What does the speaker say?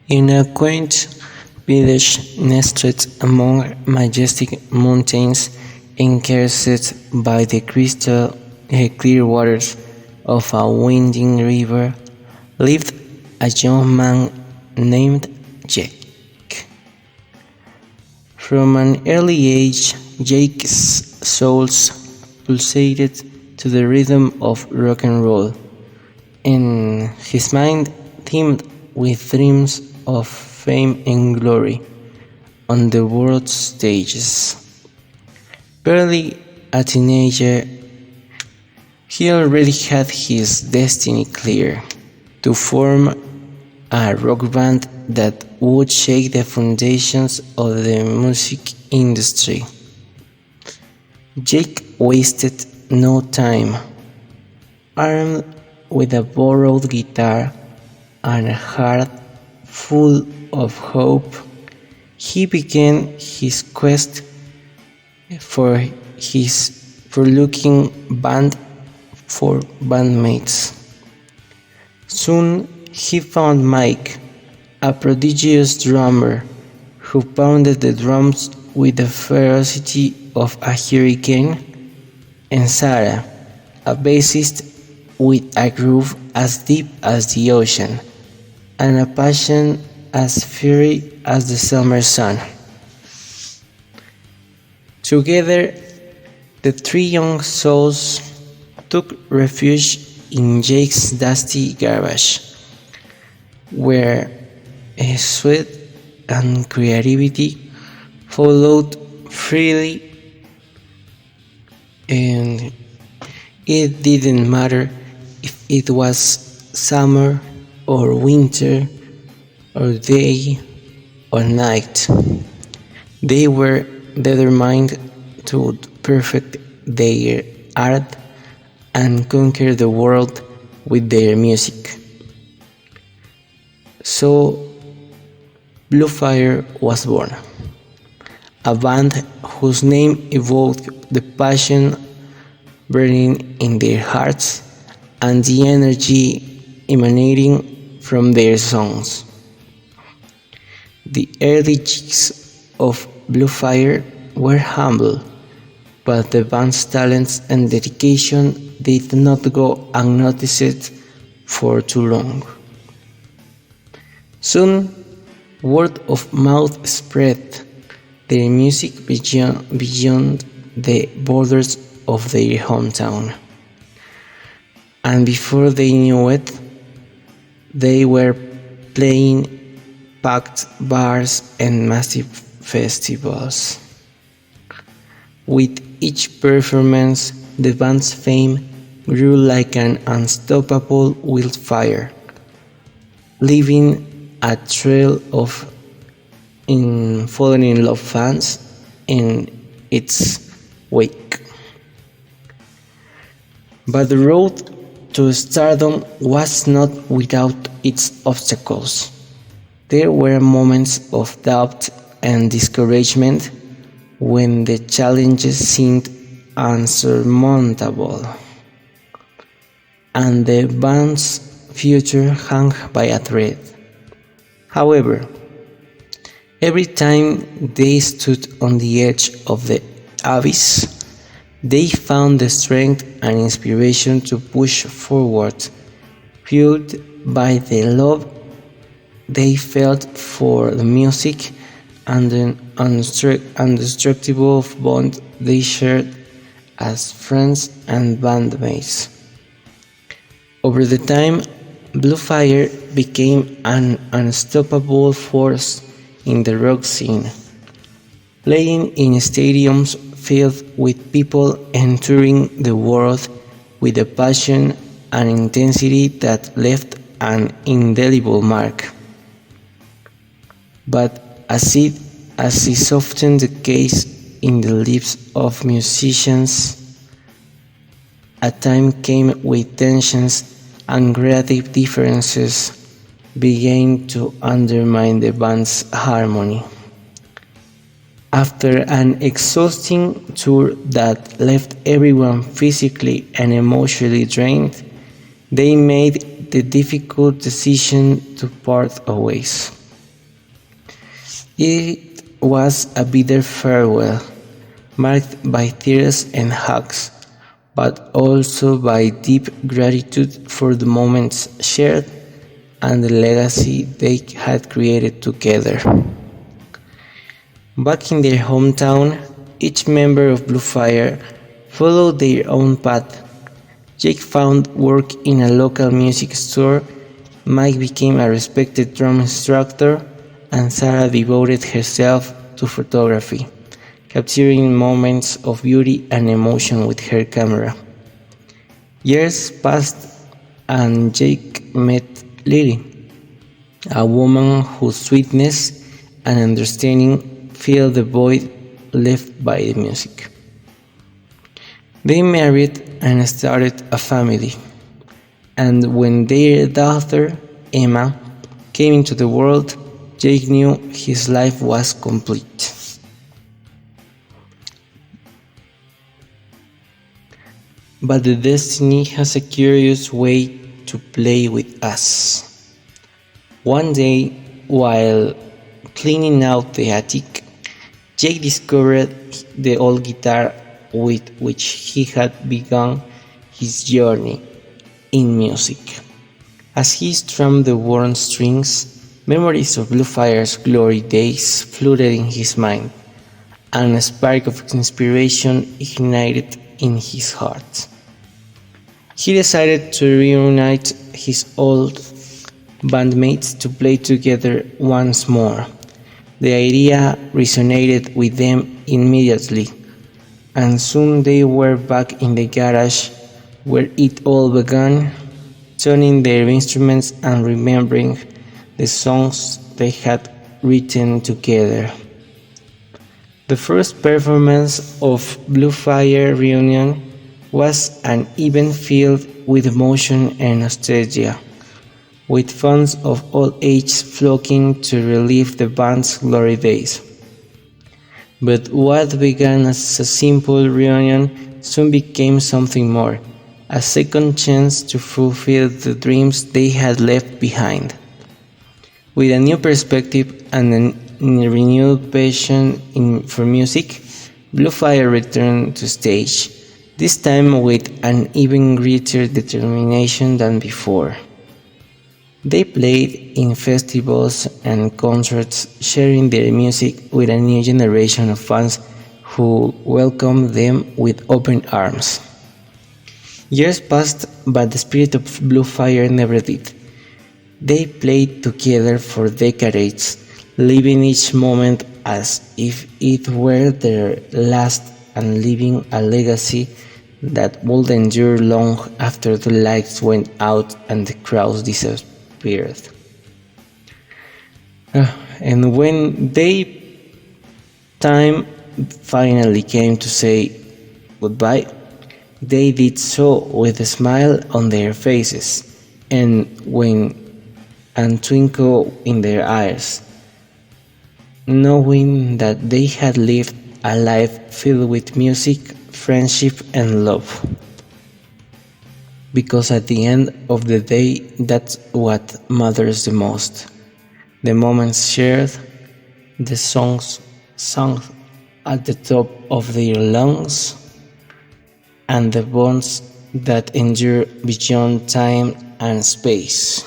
In a quaint village nestled among majestic mountains, encarsed by the crystal clear waters of a winding river, lived a young man named Jake. From an early age, Jake's soul pulsated to the rhythm of rock and roll, and his mind teemed with dreams of fame and glory on the world's stages. Barely a teenager, he already had his destiny clear: to form a rock band that would shake the foundations of the music industry. Jake wasted no time. Armed with a borrowed guitar and a heart full of hope, he began his quest for looking band for bandmates. Soon he found Mike, a prodigious drummer who pounded the drums with the ferocity of a hurricane, and Sarah, a bassist with a groove as deep as the ocean and a passion as fiery as the summer sun. Together, the three young souls took refuge in Jake's dusty garage, where sweat and creativity followed freely, and it didn't matter if it was summer or winter or day or night. They were determined to perfect their art and conquer the world with their music. So Blue Fire was born, a band whose name evoked the passion burning in their hearts and the energy emanating from their songs. The early gigs of Blue Fire were humble, but the band's talents and dedication did not go unnoticed for too long. Soon, word of mouth spread their music beyond the borders of their hometown, and before they knew it, they were playing packed bars and massive festivals. With each performance, the band's fame grew like an unstoppable wildfire, leaving a trail of fallen in love fans in its wake. But the road to stardom was not without its obstacles. There were moments of doubt and discouragement when the challenges seemed unsurmountable, and the band's future hung by a thread. However, every time they stood on the edge of the abyss, they found the strength and inspiration to push forward, fueled by the love they felt for the music and the indestructible bond they shared as friends and bandmates. Over the time, Blue Fire became an unstoppable force in the rock scene, playing in stadiums filled with people and touring the world with a passion and intensity that left an indelible mark. But as is often the case in the lives of musicians, a time came when tensions and creative differences began to undermine the band's harmony. After an exhausting tour that left everyone physically and emotionally drained, they made the difficult decision to part ways. It was a bitter farewell, marked by tears and hugs, but also by deep gratitude for the moments shared and the legacy they had created together. Back in their hometown, each member of Blue Fire followed their own path. Jake found work in a local music store, Mike became a respected drum instructor, and Sarah devoted herself to photography, capturing moments of beauty and emotion with her camera. Years passed and Jake met Lily, a woman whose sweetness and understanding filled the void left by the music. They married and started a family, and when their daughter, Emma, came into the world, Jake knew his life was complete. But the destiny has a curious way to play with us. One day, while cleaning out the attic, Jake discovered the old guitar with which he had begun his journey in music. As he strummed the worn strings, memories of Blue Fire's glory days flooded in his mind, and a spark of inspiration ignited in his heart. He decided to reunite his old bandmates to play together once more. The idea resonated with them immediately, and soon they were back in the garage where it all began, tuning their instruments and remembering the songs they had written together. The first performance of Blue Fire Reunion was an event filled with emotion and nostalgia, with fans of all ages flocking to relive the band's glory days. But what began as a simple reunion soon became something more, a second chance to fulfill the dreams they had left behind. With a new perspective and a renewed passion for music, Blue Fire returned to stage, this time with an even greater determination than before. They played in festivals and concerts, sharing their music with a new generation of fans who welcomed them with open arms. Years passed, but the spirit of Blue Fire never did. They played together for decades, living each moment as if it were their last and leaving a legacy that would endure long after the lights went out and the crowds disappeared. And when time finally came to say goodbye, they did so with a smile on their faces and twinkle in their eyes, knowing that they had lived a life filled with music, friendship, and love. Because at the end of the day, that's what matters the most. The moments shared, the songs sung at the top of their lungs, and the bonds that endure beyond time and space.